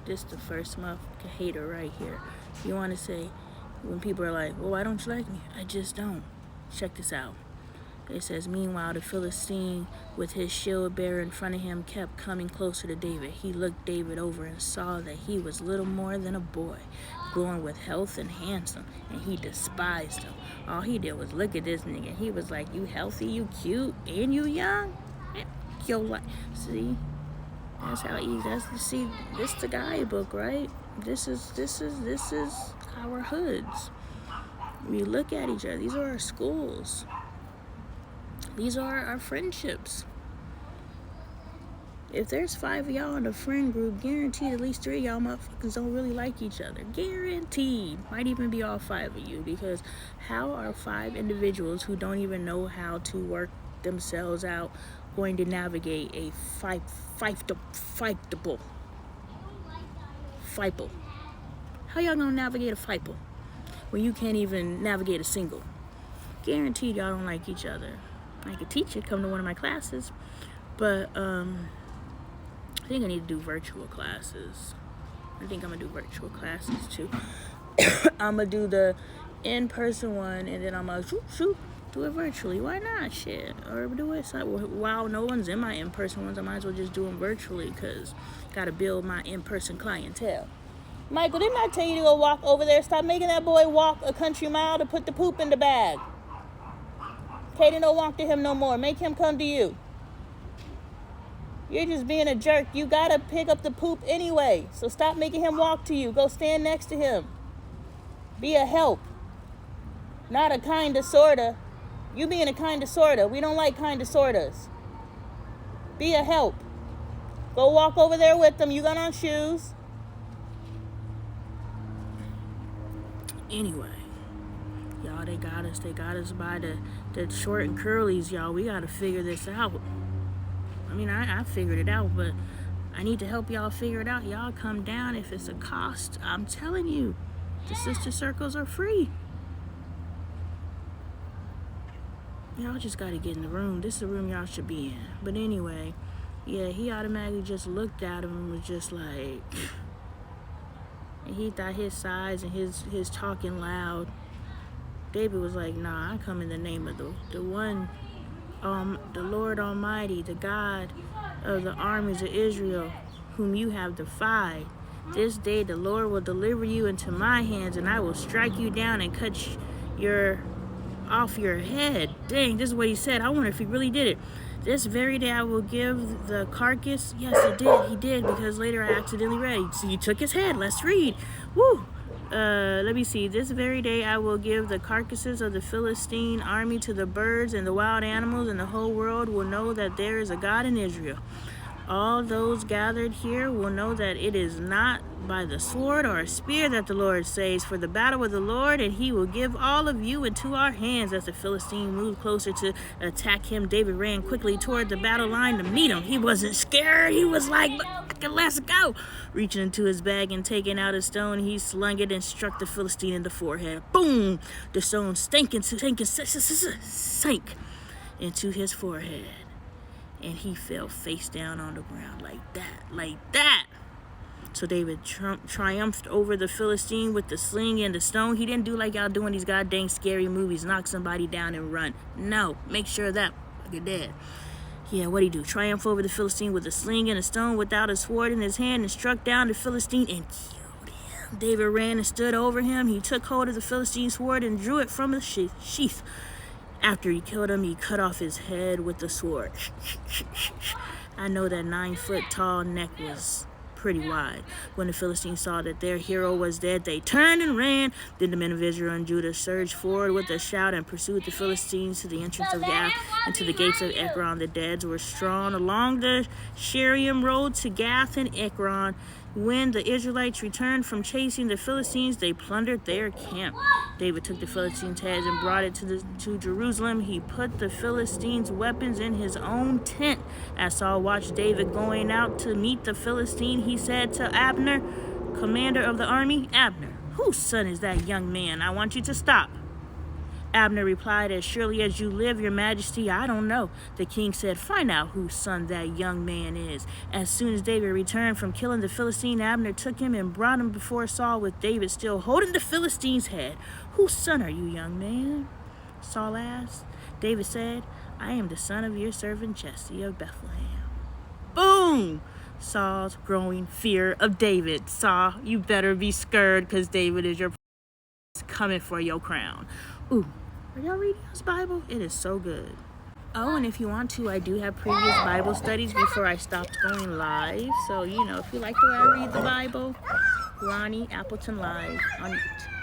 This the first motherfucking hater right here. You want to say, when people are like, well, why don't you like me? I just don't. Check this out. It says, meanwhile, the Philistine with his shield bearer in front of him kept coming closer to David. He looked David over and saw that he was little more than a boy, glowing with health and handsome, and he despised him. All he did was look at this nigga. He was like, you healthy, you cute, and you young? Yo, like, see? That's how easy. See, this the guidebook, right? This is our hoods. We look at each other. These are our schools. These are our friendships. If there's 5 of y'all in a friend group, guaranteed at least 3 of y'all motherfuckers don't really like each other. Guaranteed. Might even be all 5 of you, because how are 5 individuals who don't even know how to work themselves out going to navigate a fightable? How y'all gonna navigate a fightable when you can't even navigate a single? Guaranteed y'all don't like each other. I could teach it, come to one of my classes, but I think I need to do virtual classes. I think I'm gonna do virtual classes too. I'm gonna do the in-person one, and then I'm gonna do it virtually. Why not? Shit. Or do it while no one's in my in-person ones. I might as well just do them virtually, because gotta build my in-person clientele. Michael, didn't I tell you to go walk over there? Stop making that boy walk a country mile to put the poop in the bag. Katie, don't walk to him no more. Make him come to you. You're just being a jerk. You gotta pick up the poop anyway. So stop making him walk to you. Go stand next to him. Be a help. Not a kinda sorta. You being a kinda sorta. We don't like kinda sortas. Be a help. Go walk over there with them. You got on shoes. Anyway. Y'all, they got us by the short and curlies, y'all. We gotta figure this out. I mean, I figured it out, but I need to help y'all figure it out. Y'all come down if it's a cost. I'm telling you, the sister circles are free. Y'all just gotta get in the room. This is the room y'all should be in. But anyway, yeah, he automatically just looked at him and was just like, and he thought his size and his talking loud. David was like, nah, I come in the name of the one, the Lord Almighty, the God of the armies of Israel, whom you have defied. This day the Lord will deliver you into my hands, and I will strike you down and cut off your head. Dang, this is what he said. I wonder if he really did it. This very day I will give the carcass. Yes, it did. He did, because later I accidentally read. So you took his head. Let's read. Woo. Let me see. This very day I will give the carcasses of the Philistine army to the birds and the wild animals, and the whole world will know that there is a God in Israel. All those gathered here will know that it is not by the sword or a spear that the Lord saves, for the battle with the Lord, and he will give all of you into our hands. As the Philistine moved closer to attack him, David ran quickly toward the battle line to meet him. He wasn't scared. He was like, let's go. Reaching into his bag and taking out a stone, he slung it and struck the Philistine in the forehead. Boom! The stone sank into his forehead. And he fell face down on the ground like that. So David triumphed over the Philistine with the sling and the stone. He didn't do like y'all doing these goddamn scary movies, knock somebody down and run. No, make sure that you're dead. Yeah, what'd he do? Triumph over the Philistine with a sling and a stone without a sword in his hand, and struck down the Philistine and killed him. David ran and stood over him. He took hold of the Philistine's sword and drew it from the sheath. After he killed him, he cut off his head with the sword. I know that 9-foot-tall neck was pretty wide. When the Philistines saw that their hero was dead, they turned and ran. Then the men of Israel and Judah surged forward with a shout and pursued the Philistines to the entrance of Gath and to the gates of Ekron. The dead were strewn along the Shaaraim road to Gath and Ekron. When the Israelites returned from chasing the Philistines, they plundered their camp. David took the Philistines' heads and brought it to Jerusalem. He put the Philistines' weapons in his own tent. As Saul watched David going out to meet the Philistine, he said to Abner, commander of the army, Abner, whose son is that young man? I want you to stop. Abner replied, "As surely as you live, your majesty, I don't know." The king said, "Find out whose son that young man is." As soon as David returned from killing the Philistine, Abner took him and brought him before Saul with David still holding the Philistine's head. "Whose son are you, young man?" Saul asked. David said, "I am the son of your servant Jesse of Bethlehem." Boom! Saul's growing fear of David. Saul, you better be scared, because David is coming for your crown. Ooh, are y'all reading this Bible? It is so good. Oh, and if you want to, I do have previous Bible studies before I stopped going live. So, if you like the way I read the Bible, LoneeAppleton Live on YouTube.